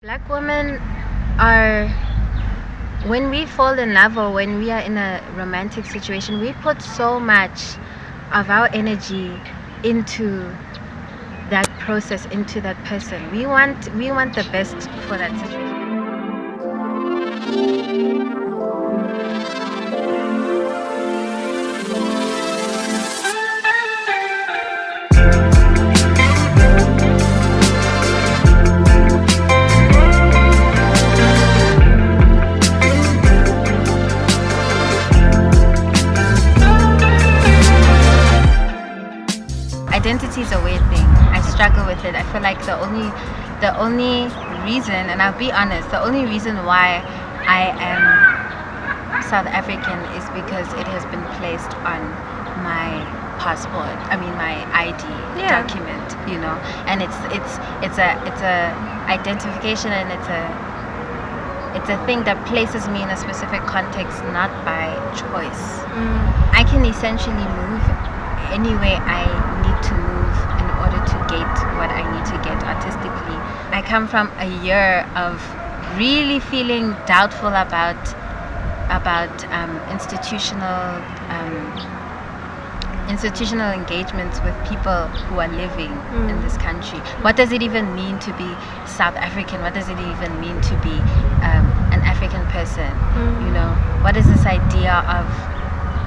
Black women are, when we fall in love or when we are in a romantic situation, we put so much of our energy into that process, into that person. We want the best for that situation. Identity is a weird thing. I struggle with it. I feel like the only reason, and I'll be honest, the only reason why I am South African is because it has been placed on my passport. I mean my ID document, you know. And it's a identification, and it's a thing that places me in a specific context, not by choice. I can essentially move any way I need to move in order to get what I need to get artistically. I come from a year of really feeling doubtful about institutional engagements with people who are living in this country. What does it even mean to be South African? What does it even mean to be an African person? You know, what is this idea of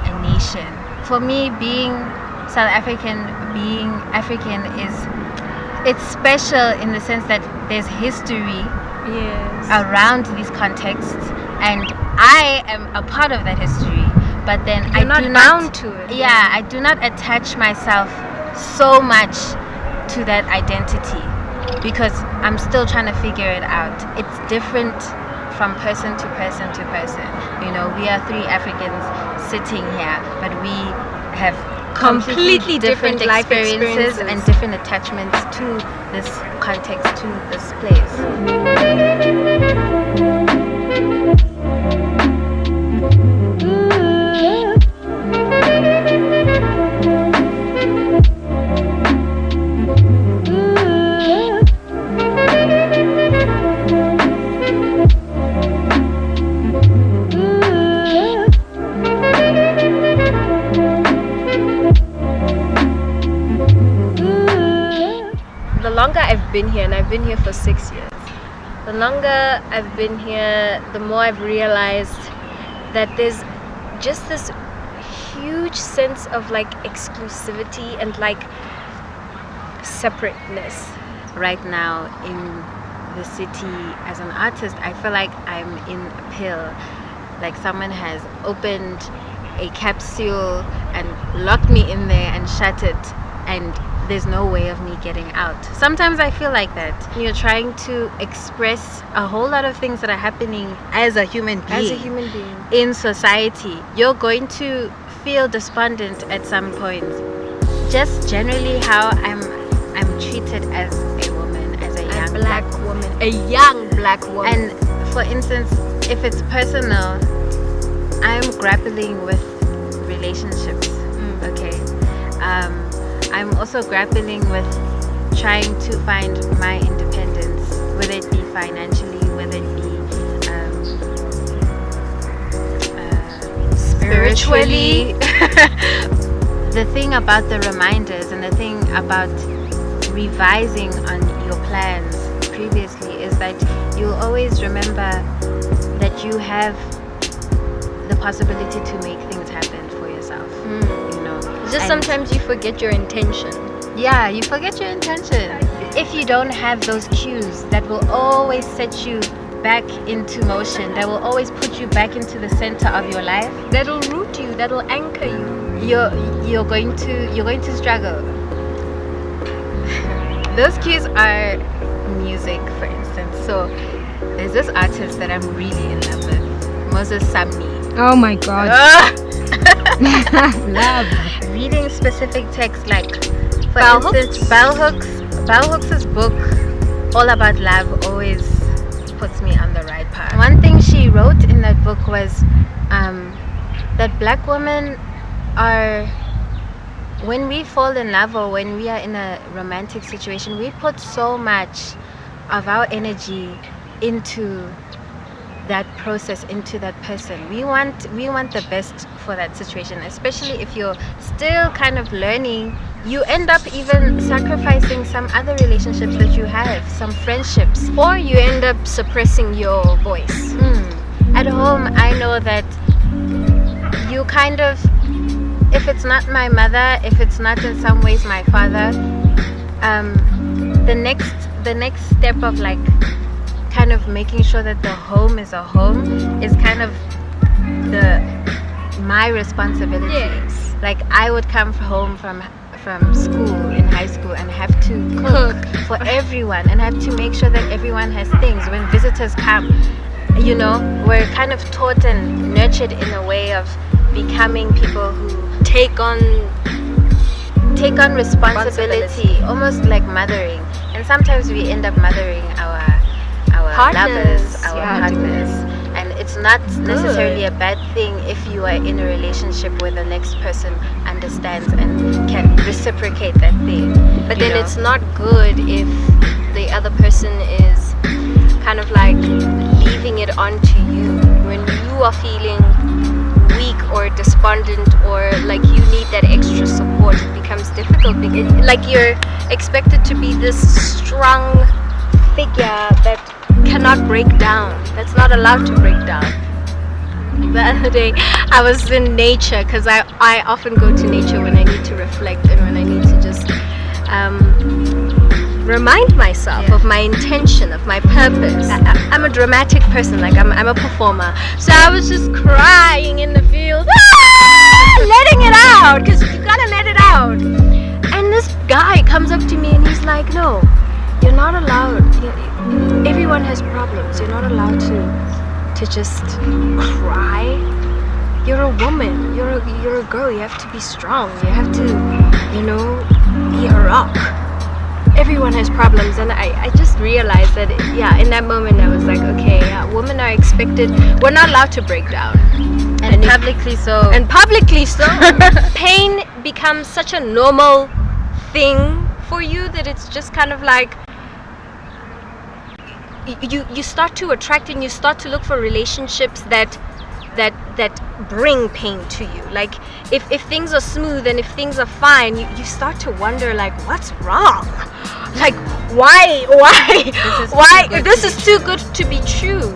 a nation? For me, being South African, being African it's special in the sense that there's history around these contexts, and I am a part of that history. But then You're not bound to it. Yeah, I do not attach myself so much to that identity because I'm still trying to figure it out. It's different from person to person to person. You know, we are three Africans sitting here, but we have completely different life experiences and different attachments to this context, to this place. The longer I've been here, and I've been here for 6 years, the longer I've been here, the more I've realized that there's just this huge sense of like exclusivity and like separateness. Right now in the city as an artist, I feel like I'm in a pill. Like someone has opened a capsule and locked me in there and shut it, and there's no way of me getting out. Sometimes I feel like that. You're trying to express a whole lot of things that are happening as a human being in society. You're going to feel despondent at some point. Just generally how I'm treated as a woman, as a young black woman. A young black woman. And for instance, if it's personal, I'm grappling with relationships. Okay. I'm also grappling with trying to find my independence, whether it be financially, whether it be spiritually. The thing about the reminders and the thing about revising on your plans previously is that you'll always remember that you have the possibility to make things happen for yourself. You know, just sometimes you forget your intention. Yeah, you forget your intention. If you don't have those cues that will always set you back into motion, that will always put you back into the center of your life, that'll root you, that'll anchor you, you're going to struggle. Those cues are music, for instance. So there's this artist that I'm really in love with, Moses Samni. Oh my god. Love. Reading specific texts, like for instance Bell Hooks' book All About Love always puts me on the right path. One thing she wrote in that book was that black women are, when we fall in love or when we are in a romantic situation, we put so much of our energy into that process, into that person. We want the best for that situation, especially if you're still kind of learning. You end up even sacrificing some other relationships that you have, some friendships, or you end up suppressing your voice. At home, I know that you kind of, if it's not my mother, if it's not in some ways my father, the next step of like kind of making sure that the home is a home is kind of my responsibility. Yes. Like I would come home from school in high school and have to cook for everyone and have to make sure that everyone has things when visitors come. You know, we're kind of taught and nurtured in a way of becoming people who take on responsibility, almost like mothering. And sometimes we end up mothering our partners, lovers, our partners. And it's not necessarily a bad thing if you are in a relationship where the next person understands and can reciprocate that thing. But then it's not good if the other person is kind of like leaving it onto you when you are feeling weak or despondent, or like you need that extra support. It becomes difficult because like you're expected to be this strong figure that cannot break down, that's not allowed to break down. The other day I was in nature, because I often go to nature when I need to reflect and when I need to just remind myself of my intention, of my purpose. I'm a dramatic person, like I'm a performer. So I was just crying in the field, letting it out, because you gotta let it out. And this guy comes up to me and he's like, no, you're not allowed. Everyone has problems. You're not allowed to just cry. You're a woman. You're a girl. You have to be strong. You have to, be a rock. Everyone has problems, and I just realized that in that moment I was like, okay, women are expected. We're not allowed to break down. And publicly so. And publicly so. Pain becomes such a normal thing for you that it's just kind of like you start to attract and you start to look for relationships that bring pain to you. Like if things are smooth and if things are fine, you start to wonder, like, what's wrong? Like why this is too good to be true.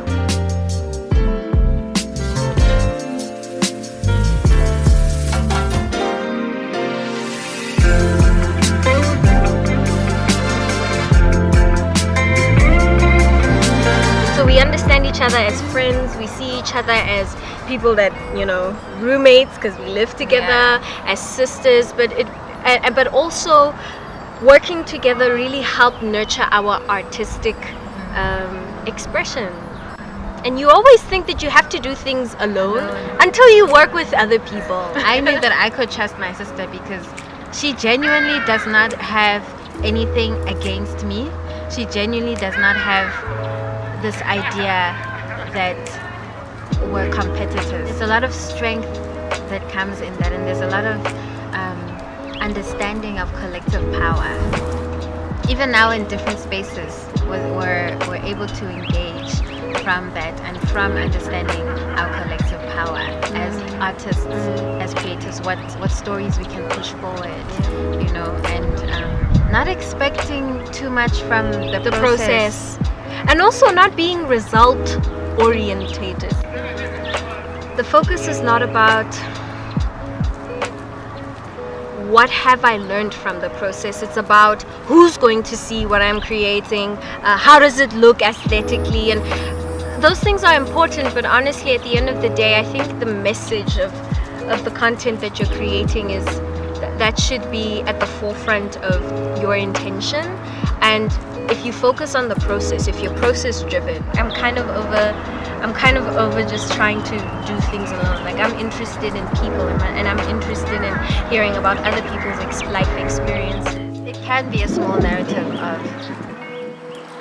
We understand each other as friends. We see each other as people that, roommates, because we live together, as sisters. But also working together really help nurture our artistic expression. And you always think that you have to do things alone until you work with other people. I knew that I could trust my sister because she genuinely does not have anything against me. She genuinely does not have this idea that we're competitors. There's a lot of strength that comes in that, and there's a lot of understanding of collective power. Even now in different spaces, we're able to engage from that and from understanding our collective power as artists, as creators, what stories we can push forward, and not expecting too much from the process. And also not being result orientated. The focus is not about what have I learned from the process. It's about who's going to see what I'm creating, how does it look aesthetically, and those things are important. But honestly, at the end of the day, I think the message of the content that you're creating is that should be at the forefront of your intention. And if you focus on the process, if you're process driven, I'm kind of over just trying to do things alone. Like I'm interested in people and I'm interested in hearing about other people's life experiences. It can be a small narrative of,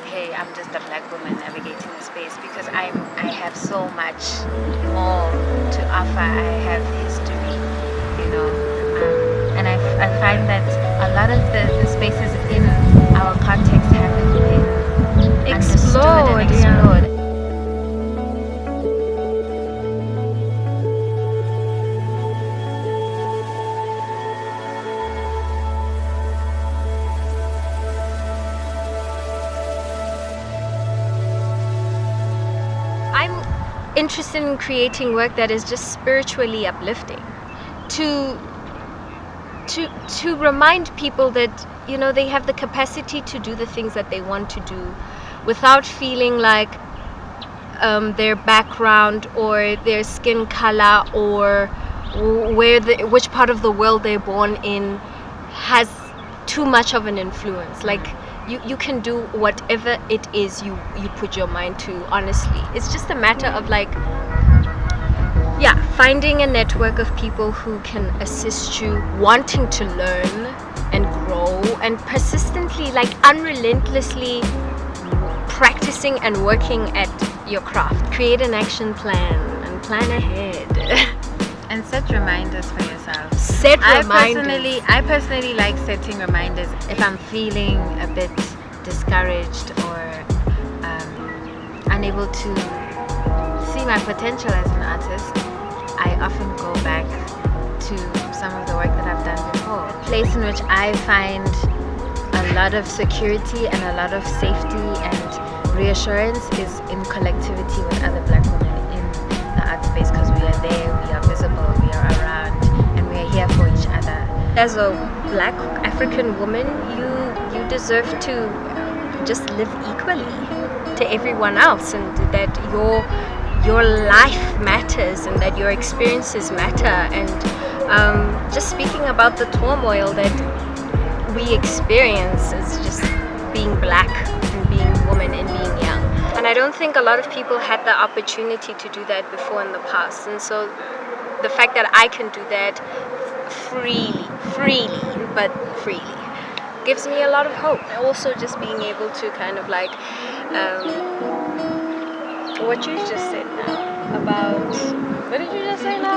hey, I'm just a black woman navigating the space, because I have so much more to offer. I have history, and I find that a lot of the spaces in our context haven't been explored. interested in creating work that is just spiritually uplifting, to remind people that, you know, they have the capacity to do the things that they want to do without feeling like their background or their skin color or which part of the world they're born in has too much of an influence. Like, you can do whatever it is you put your mind to, honestly. It's just a matter of like, yeah, finding a network of people who can assist you, wanting to learn and grow, and persistently, like unrelentlessly practicing and working at your craft. Create an action plan and plan ahead. And set reminders for yourself. Set reminders. I personally like setting reminders if I'm feeling a bit discouraged or unable to see my potential as an artist. I often go back to some of the work that I've done before. A place in which I find a lot of security and a lot of safety and reassurance is in collectivity with other Black women in the art space, because we are there, we are visible, we are around, and we are here for each other. As a Black African woman, you deserve to just live equally to everyone else, and that your life matters and that your experiences matter. And just speaking about the turmoil that we experience as just being Black and being woman and being young. And I don't think a lot of people had the opportunity to do that before in the past. And so the fact that I can do that freely, gives me a lot of hope. Also just being able to kind of like, what you just said now about, what did you just say now?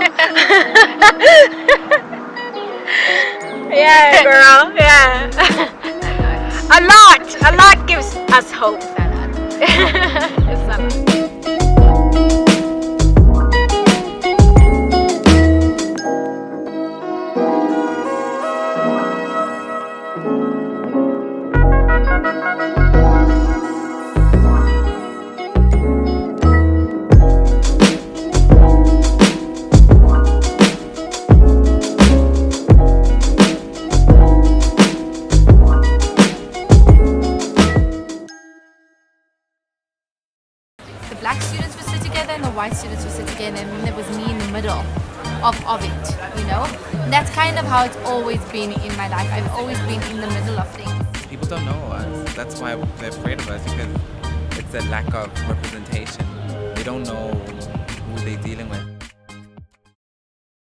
Yeah, girl, yeah. A lot gives us hope. It's a lot. Black students would sit together and the white students would sit together, and then there was me in the middle of it, you know? And that's kind of how it's always been in my life. I've always been in the middle of things. People don't know us. That's why they're afraid of us, because it's a lack of representation. They don't know who they're dealing with.